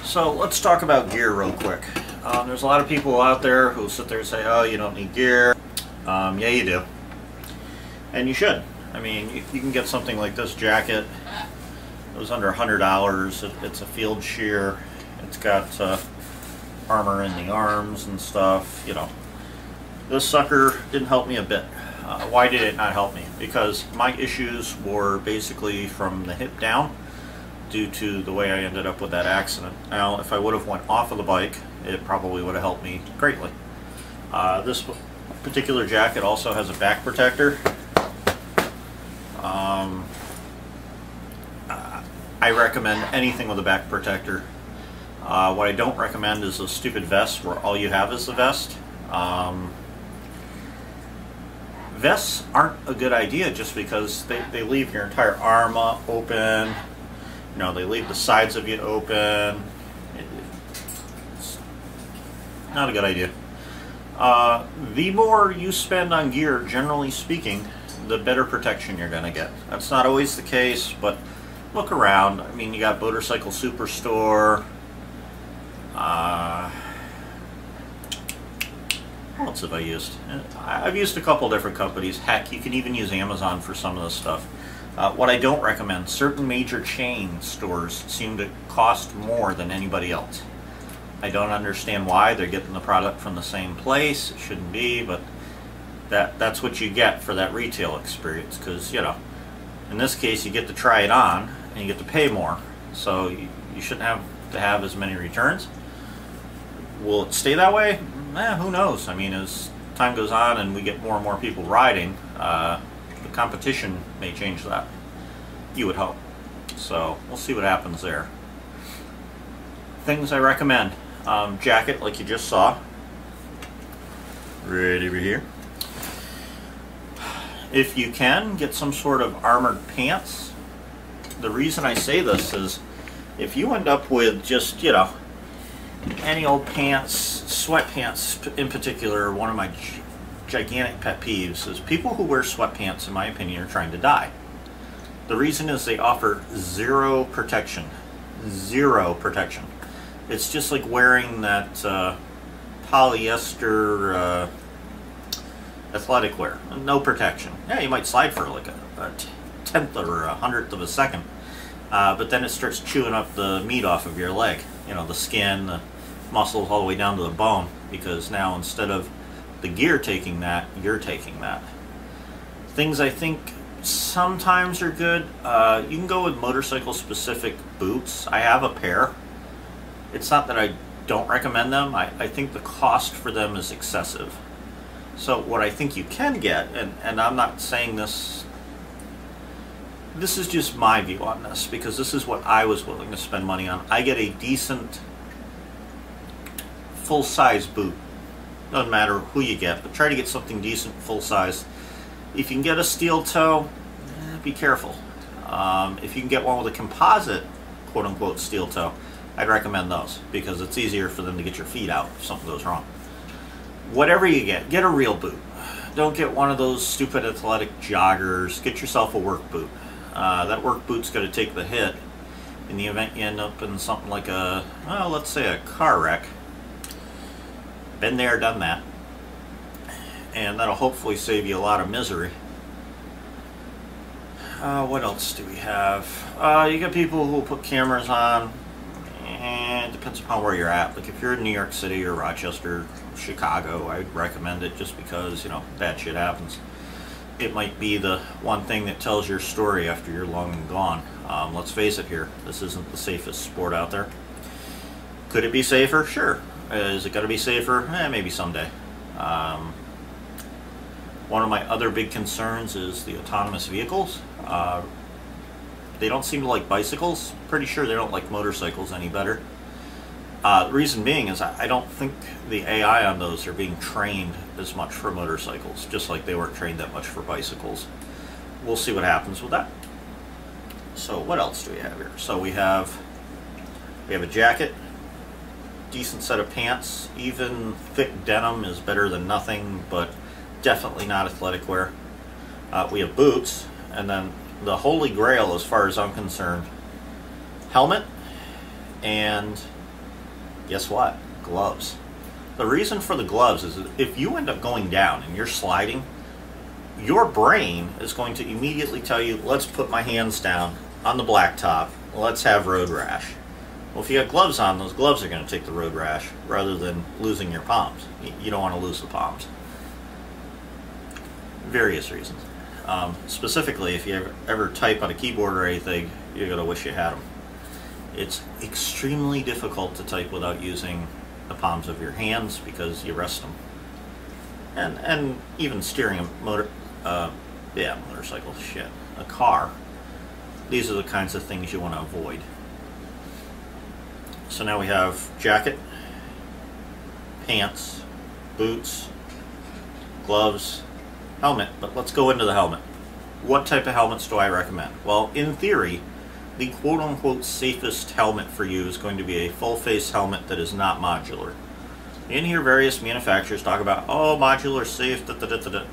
So let's talk about gear real quick. There's a lot of people out there who sit there and say, oh, you don't need gear. Yeah, you do. And you should. I mean, you can get something like this jacket. It was under $100. It's a field shear. It's got armor in the arms and stuff, you know. This sucker didn't help me a bit. Why did it not help me? Because my issues were basically from the hip down due to the way I ended up with that accident. Now, if I would have went off of the bike, it probably would have helped me greatly. This particular jacket also has a back protector. I recommend anything with a back protector. What I don't recommend is those stupid vests where all you have is the vest. Vests aren't a good idea just because they leave your entire arm open. You know, they leave the sides of you open. It's not a good idea. The more you spend on gear, generally speaking, the better protection you're going to get. That's not always the case, but look around. I mean, you got Motorcycle Superstore. What else have I used? I've used a couple different companies. Heck, you can even use Amazon for some of this stuff. What I don't recommend, certain major chain stores seem to cost more than anybody else. I don't understand why. They're getting the product from the same place. It shouldn't be, but that's what you get for that retail experience. Because, you know, in this case, you get to try it on and you get to pay more. So you shouldn't have to have as many returns. Will it stay that way? Who knows? I mean, as time goes on and we get more and more people riding, the competition may change that. You would hope. So we'll see what happens there. Things I recommend. Jacket, like you just saw. Right over here. If you can, get some sort of armored pants. The reason I say this is if you end up with just, you know, any old pants, sweatpants in particular, one of my gigantic pet peeves is people who wear sweatpants, in my opinion, are trying to die. The reason is they offer zero protection. Zero protection. It's just like wearing that polyester athletic wear. No protection. Yeah, you might slide for like a tenth or a hundredth of a second. But then it starts chewing up the meat off of your leg. You know, the skin, the muscles all the way down to the bone, because now instead of the gear taking that, you're taking that. Things I think sometimes are good. You can go with motorcycle specific boots. I have a pair. It's not that I don't recommend them. I think the cost for them is excessive. So what I think you can get, and I'm not saying this is just my view on this, because this is what I was willing to spend money on. I get a decent full-size boot. Doesn't matter who you get, but try to get something decent, full-size. If you can get a steel toe, be careful. If you can get one with a composite, quote-unquote, steel toe, I'd recommend those, because it's easier for them to get your feet out if something goes wrong. Whatever you get a real boot. Don't get one of those stupid athletic joggers. Get yourself a work boot. That work boot's going to take the hit in the event you end up in something like a, well, let's say a car wreck. Been there, done that. And that'll hopefully save you a lot of misery. What else do we have? You got people who put cameras on. And it depends upon where you're at. Like if you're in New York City or Rochester, Chicago, I'd recommend it just because, you know, bad shit happens. It might be the one thing that tells your story after you're long and gone. Let's face it here, this isn't the safest sport out there. Could it be safer? Sure. Is it going to be safer? Maybe someday. One of my other big concerns is the autonomous vehicles. They don't seem to like bicycles. Pretty sure they don't like motorcycles any better. The reason being is I don't think the AI on those are being trained as much for motorcycles, just like they weren't trained that much for bicycles. We'll see what happens with that. So what else do we have here? So we have a jacket, decent set of pants. Even thick denim is better than nothing, but definitely not athletic wear. We have boots, and then the holy grail as far as I'm concerned, helmet and Guess what? Gloves. The reason for the gloves is that if you end up going down and you're sliding, your brain is going to immediately tell you, let's put my hands down on the blacktop, let's have road rash. Well, if you have gloves on, those gloves are going to take the road rash rather than losing your palms. You don't want to lose the palms. Various reasons. Specifically, if you ever type on a keyboard or anything, you're going to wish you had them. It's extremely difficult to type without using the palms of your hands because you rest them. And even steering a motorcycle, shit, a car, these are the kinds of things you want to avoid. So now we have jacket, pants, boots, gloves, helmet, but let's go into the helmet. What type of helmets do I recommend? Well, in theory, the quote-unquote safest helmet for you is going to be a full-face helmet that is not modular. In here, various manufacturers talk about, oh, modular safe, da-da-da-da-da.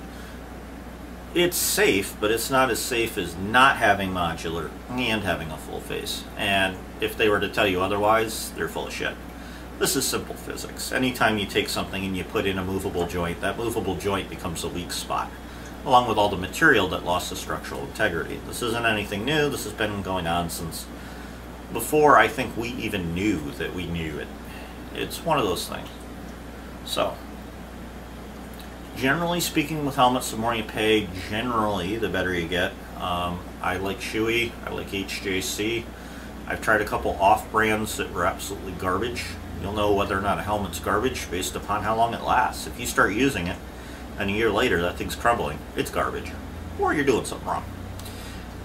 It's safe, but it's not as safe as not having modular and having a full face. And if they were to tell you otherwise, they're full of shit. This is simple physics. Anytime you take something and you put in a movable joint, that movable joint becomes a weak spot, along with all the material that lost the structural integrity. This isn't anything new. This has been going on since before I think we even knew that we knew it. It's one of those things. So, generally speaking with helmets, the more you pay, generally, the better you get. I like Shoei, I like HJC. I've tried a couple off-brands that were absolutely garbage. You'll know whether or not a helmet's garbage based upon how long it lasts. If you start using it, and a year later that thing's crumbling, it's garbage. Or you're doing something wrong.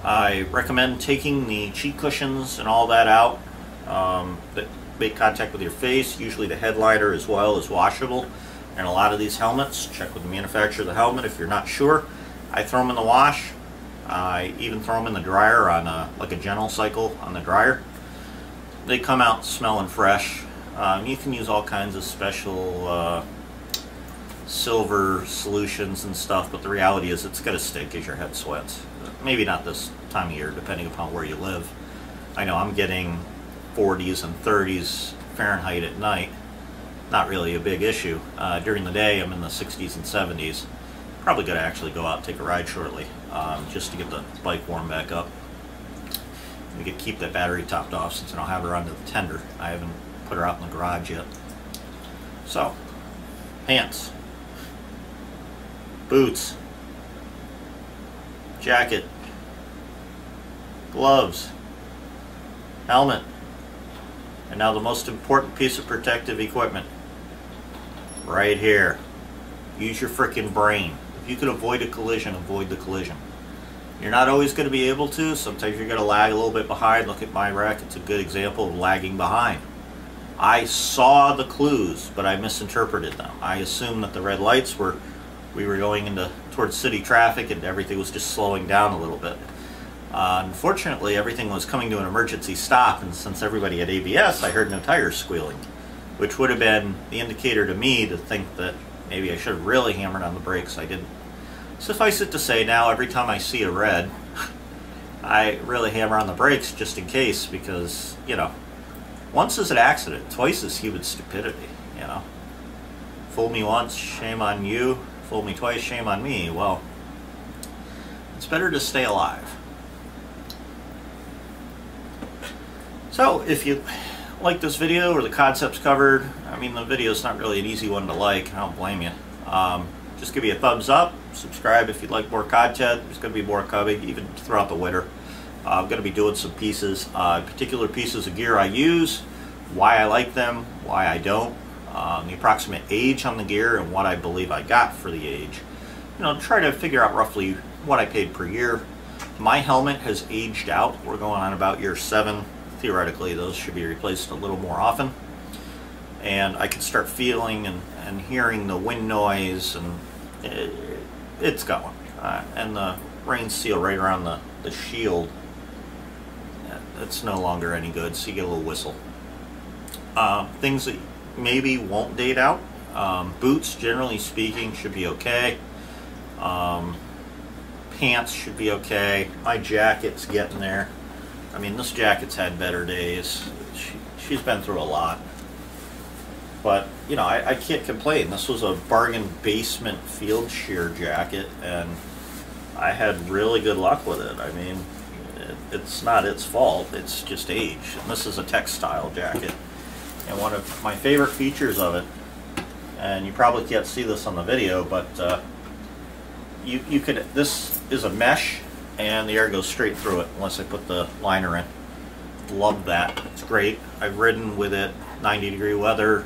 I recommend taking the cheek cushions and all that out that make contact with your face. Usually the headliner as well is washable. And a lot of these helmets, check with the manufacturer of the helmet if you're not sure. I throw them in the wash. I even throw them in the dryer on like a gentle cycle on the dryer. They come out smelling fresh. You can use all kinds of special silver solutions and stuff, but the reality is it's going to stink as your head sweats. Maybe not this time of year, depending upon where you live. I know I'm getting 40s and 30s Fahrenheit at night. Not really a big issue. During the day, I'm in the 60s and 70s. Probably going to actually go out and take a ride shortly, just to get the bike warm back up. We could keep that battery topped off since I don't have her onto the tender. I haven't put her out in the garage yet. So, pants, boots, jacket, gloves, helmet, and now the most important piece of protective equipment. Right here. Use your frickin' brain. If you could avoid a collision, avoid the collision. You're not always going to be able to. Sometimes you're going to lag a little bit behind. Look at my wreck. It's a good example of lagging behind. I saw the clues, but I misinterpreted them. I assumed that the red lights were, we were going towards city traffic and everything was just slowing down a little bit. Unfortunately, everything was coming to an emergency stop, and since everybody had ABS, I heard no tires squealing, which would have been the indicator to me to think that maybe I should have really hammered on the brakes. I didn't. Suffice it to say, now every time I see a red, I really hammer on the brakes just in case, because, you know, once is an accident, twice is human stupidity, you know. Fool me once, shame on you. Fool me twice, shame on me. Well, it's better to stay alive. So, if you like this video or the concepts covered, I mean, the video's not really an easy one to like, I don't blame you. Just give me a thumbs up, subscribe if you'd like more content. There's going to be more coming, even throughout the winter. I'm going to be doing some pieces, particular pieces of gear I use, why I like them, why I don't, the approximate age on the gear, and what I believe I got for the age. You know, try to figure out roughly what I paid per year. My helmet has aged out. We're going on about year 7. Theoretically, those should be replaced a little more often. And I can start feeling and hearing the wind noise, and it's going. And the rain seal right around the shield, it's no longer any good, so you get a little whistle. Things that maybe won't date out. Boots, generally speaking, should be okay. Pants should be okay. My jacket's getting there. I mean, this jacket's had better days. She's been through a lot. But, you know, I can't complain. This was a bargain basement field shear jacket, and I had really good luck with it. I mean, it's not its fault, it's just age. And this is a textile jacket. And one of my favorite features of it, and you probably can't see this on the video, but you could, this is a mesh, and the air goes straight through it unless I put the liner in. Love that. It's great. I've ridden with it 90-degree weather.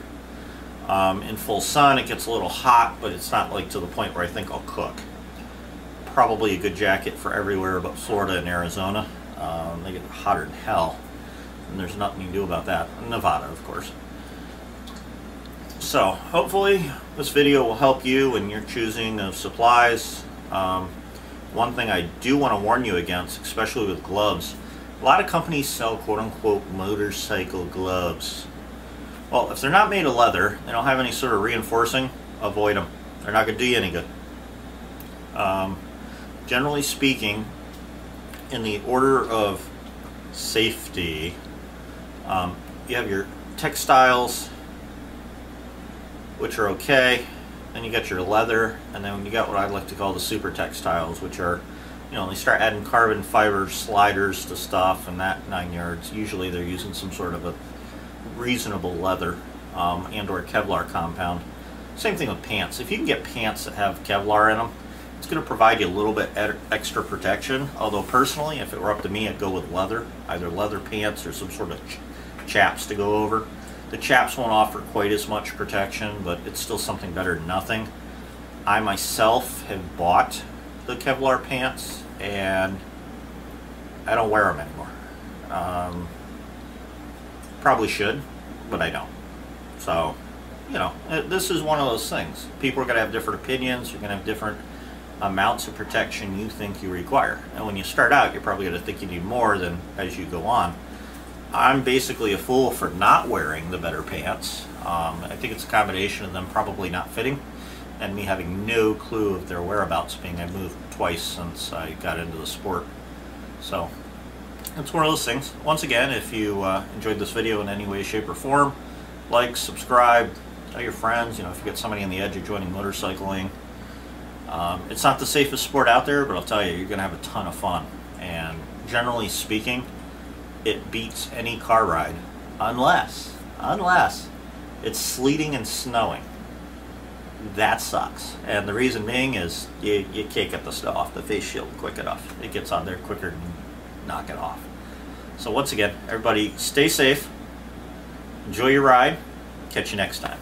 In full sun it gets a little hot, but it's not like to the point where I think I'll cook. Probably a good jacket for everywhere but Florida and Arizona. They get hotter than hell, and there's nothing you can do about that. Nevada, of course. So hopefully this video will help you in your choosing of supplies. One thing I do want to warn you against, especially with gloves, a lot of companies sell quote-unquote motorcycle gloves. Well, if they're not made of leather, they don't have any sort of reinforcing, avoid them. They're not going to do you any good. Generally speaking, in the order of safety, you have your textiles, which are okay, then you got your leather, and then you got what I like to call the super textiles, which are, you know, they start adding carbon fiber sliders to stuff and that 9 yards. Usually they're using some sort of a reasonable leather and or Kevlar compound. Same thing with pants. If you can get pants that have Kevlar in them, it's going to provide you a little bit extra protection. Although personally, if it were up to me, I'd go with leather, either leather pants or some sort of chaps to go over. The chaps won't offer quite as much protection, but it's still something better than nothing. I myself have bought the Kevlar pants, and I don't wear them anymore. Probably should, but I don't. So, you know, this is one of those things. People are going to have different opinions. You're going to have different amounts of protection you think you require. And when you start out, you're probably going to think you need more than as you go on. I'm basically a fool for not wearing the better pants. I think it's a combination of them probably not fitting and me having no clue of their whereabouts, being I moved twice since I got into the sport. So it's one of those things. Once again, if you enjoyed this video in any way, shape, or form, like, subscribe, tell your friends. You know, if you get somebody on the edge of joining motorcycling, it's not the safest sport out there, but I'll tell you, you're going to have a ton of fun. And generally speaking, it beats any car ride, unless it's sleeting and snowing. That sucks. And the reason being is you can't get the snow off the face shield quick enough. It gets on there quicker than knock it off. So once again, everybody stay safe, enjoy your ride, catch you next time.